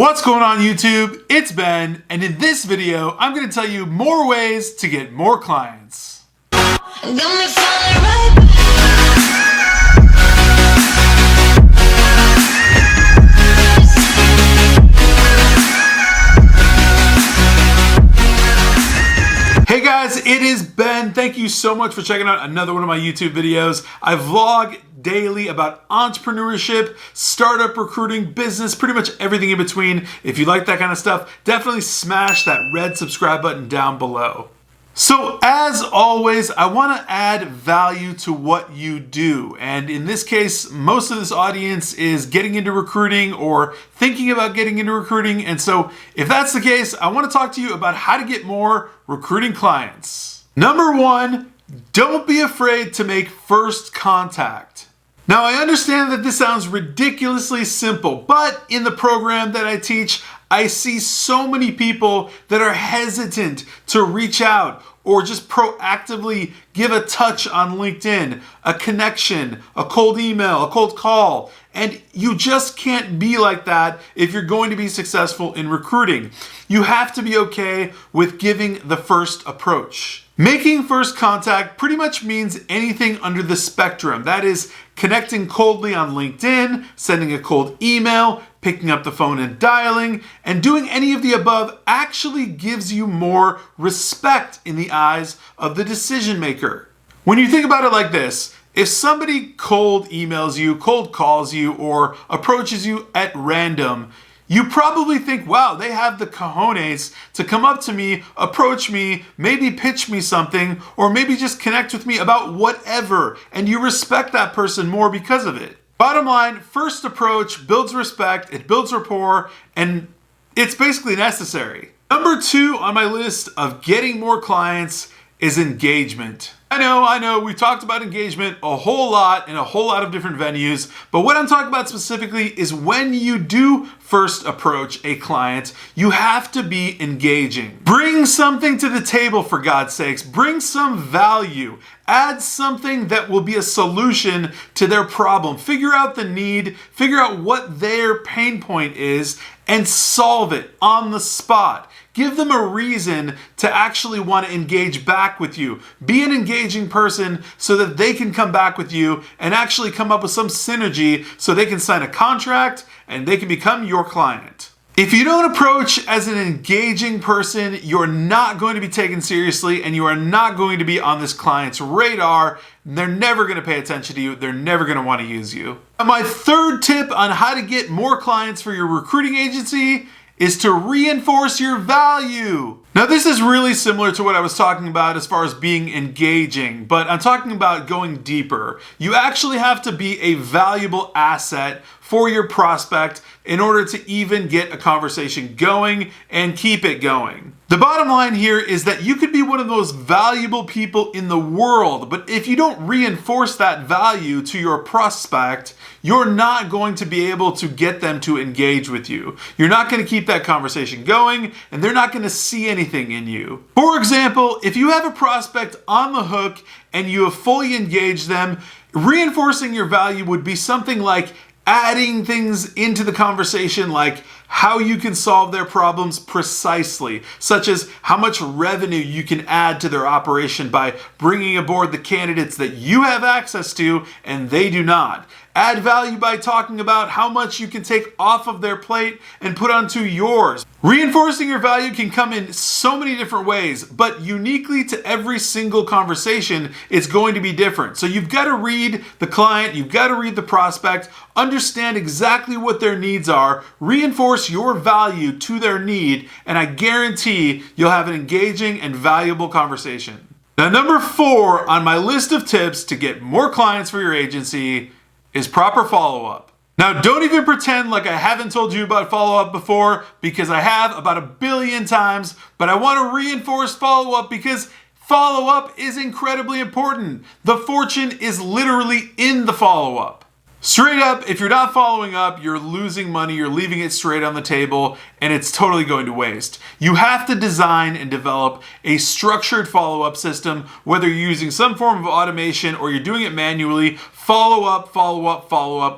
What's going on YouTube? It's Ben, and in this video, I'm going to tell you more ways to get more clients. Hey guys, it is Ben. Thank you so much for checking out another one of my YouTube videos. I vlog daily about entrepreneurship, startup recruiting, business, pretty much everything in between. If you like that kind of stuff, definitely smash that red subscribe button down below. So as always, I want to add value to what you do. And in this case, most of this audience is getting into recruiting or thinking about getting into recruiting. And so if that's the case, I want to talk to you about how to get more recruiting clients. Number one, don't be afraid to make first contact. Now, I understand that this sounds ridiculously simple, but in the program that I teach, I see so many people that are hesitant to reach out or just proactively give a touch on LinkedIn, a connection, a cold email, a cold call. And you just can't be like that if you're going to be successful in recruiting. You have to be okay with giving the first approach. Making first contact pretty much means anything under the spectrum. That is connecting coldly on LinkedIn, sending a cold email, picking up the phone and dialing, and doing any of the above actually gives you more respect in the eyes of the decision maker. When you think about it like this, if somebody cold emails you, cold calls you, or approaches you at random, you probably think, wow, they have the cojones to come up to me, approach me, maybe pitch me something, or maybe just connect with me about whatever, and you respect that person more because of it. Bottom line, first approach builds respect, it builds rapport, and it's basically necessary. Number two on my list of getting more clients is engagement. I know, we talked about engagement a whole lot in a whole lot of different venues, but what I'm talking about specifically is when you do first approach a client, you have to be engaging. Bring something to the table, for God's sakes. Bring some value. Add something that will be a solution to their problem. Figure out the need, figure out what their pain point is, and solve it on the spot. Give them a reason to actually want to engage back with you. Be an engaging person so that they can come back with you and actually come up with some synergy so they can sign a contract and they can become your client. If you don't approach as an engaging person, you're not going to be taken seriously and you are not going to be on this client's radar. They're never going to pay attention to you. They're never going to want to use you. And my third tip on how to get more clients for your recruiting agency is to reinforce your value. Now, this is really similar to what I was talking about as far as being engaging, but I'm talking about going deeper. You actually have to be a valuable asset for your prospect in order to even get a conversation going and keep it going. The bottom line here is that you could be one of the most valuable people in the world, but if you don't reinforce that value to your prospect, you're not going to be able to get them to engage with you. You're not going to keep that conversation going, and they're not going to see anything in you. For example, if you have a prospect on the hook and you have fully engaged them, reinforcing your value would be something like adding things into the conversation like how you can solve their problems precisely, such as how much revenue you can add to their operation by bringing aboard the candidates that you have access to and they do not. Add value by talking about how much you can take off of their plate and put onto yours. Reinforcing your value can come in so many different ways, but uniquely to every single conversation, it's going to be different. So you've got to read the client, you've got to read the prospect, understand exactly what their needs are, reinforce your value to their need, and I guarantee you'll have an engaging and valuable conversation. Now, number four on my list of tips to get more clients for your agency is proper follow-up. Now, don't even pretend like I haven't told you about follow-up before, because I have about 1 billion times, but I want to reinforce follow-up because follow-up is incredibly important. The fortune is literally in the follow-up. Straight up, if you're not following up, you're losing money, you're leaving it straight on the table, and it's totally going to waste. You have to design and develop a structured follow-up system, whether you're using some form of automation or you're doing it manually. Follow up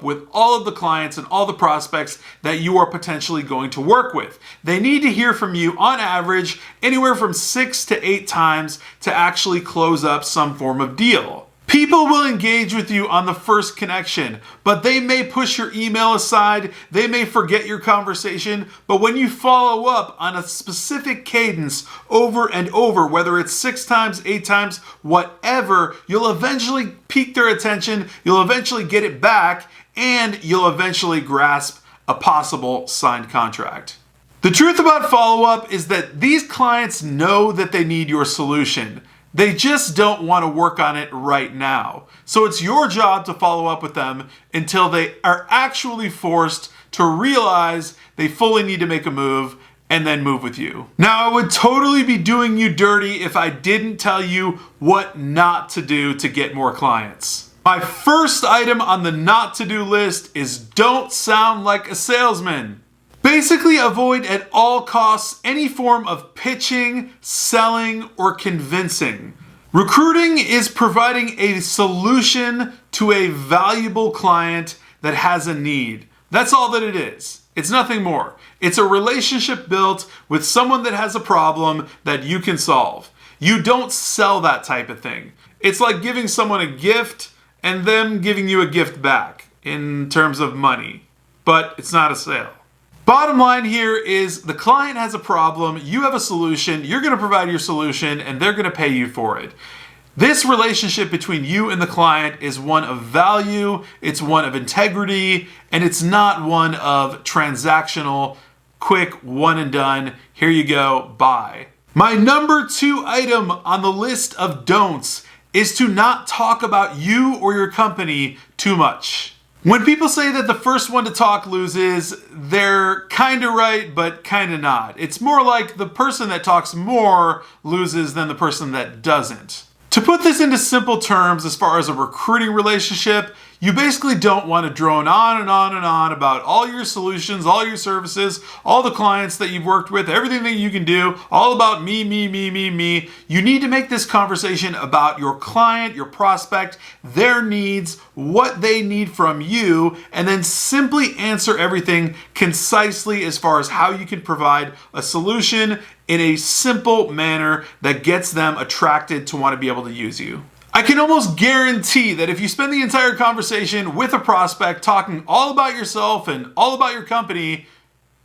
with all of the clients and all the prospects that you are potentially going to work with. They need to hear from you on average anywhere from 6 to 8 times to actually close up some form of deal. People will engage with you on the first connection, but they may push your email aside, they may forget your conversation, but when you follow up on a specific cadence over and over, whether it's 6 times, 8 times, whatever, you'll eventually pique their attention, you'll eventually get it back, and you'll eventually grasp a possible signed contract. The truth about follow-up is that these clients know that they need your solution. They just don't want to work on it right now. So it's your job to follow up with them until they are actually forced to realize they fully need to make a move and then move with you. Now, I would totally be doing you dirty if I didn't tell you what not to do to get more clients. My first item on the not to do list is don't sound like a salesman. Basically, avoid at all costs any form of pitching, selling, or convincing. Recruiting is providing a solution to a valuable client that has a need. That's all that it is. It's nothing more. It's a relationship built with someone that has a problem that you can solve. You don't sell that type of thing. It's like giving someone a gift and them giving you a gift back in terms of money, but it's not a sale. Bottom line here is the client has a problem, you have a solution, you're going to provide your solution, and they're going to pay you for it. This relationship between you and the client is one of value, it's one of integrity, and it's not one of transactional, quick, one and done, here you go, bye. My number 2 item on the list of don'ts is to not talk about you or your company too much. When people say that the first one to talk loses, they're kind of right, but kind of not. It's more like the person that talks more loses than the person that doesn't. To put this into simple terms, as far as a recruiting relationship, you basically don't want to drone on and on and on about all your solutions, all your services, all the clients that you've worked with, everything that you can do, all about me. You need to make this conversation about your client, your prospect, their needs, what they need from you, and then simply answer everything concisely as far as how you can provide a solution in a simple manner that gets them attracted to want to be able to use you. I can almost guarantee that if you spend the entire conversation with a prospect talking all about yourself and all about your company,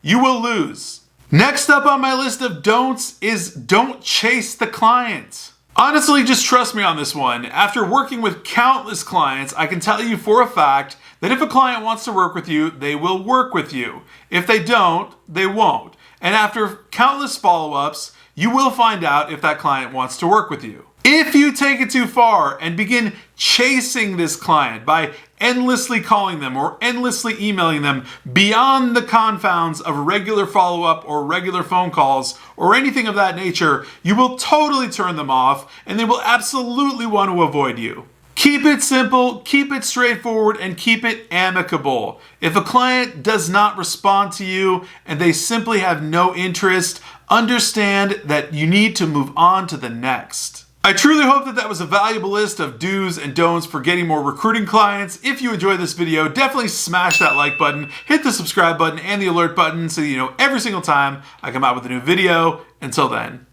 you will lose. Next up on my list of don'ts is don't chase the client. Honestly, just trust me on this one. After working with countless clients, I can tell you for a fact that if a client wants to work with you, they will work with you. If they don't, they won't. And after countless follow-ups, you will find out if that client wants to work with you. If you take it too far and begin chasing this client by endlessly calling them or endlessly emailing them beyond the confounds of regular follow-up or regular phone calls or anything of that nature, you will totally turn them off and they will absolutely want to avoid you. Keep it simple, keep it straightforward, and keep it amicable. If a client does not respond to you and they simply have no interest, understand that you need to move on to the next. I truly hope that that was a valuable list of do's and don'ts for getting more recruiting clients. If you enjoyed this video, definitely smash that like button, hit the subscribe button and the alert button so you know every single time I come out with a new video. Until then.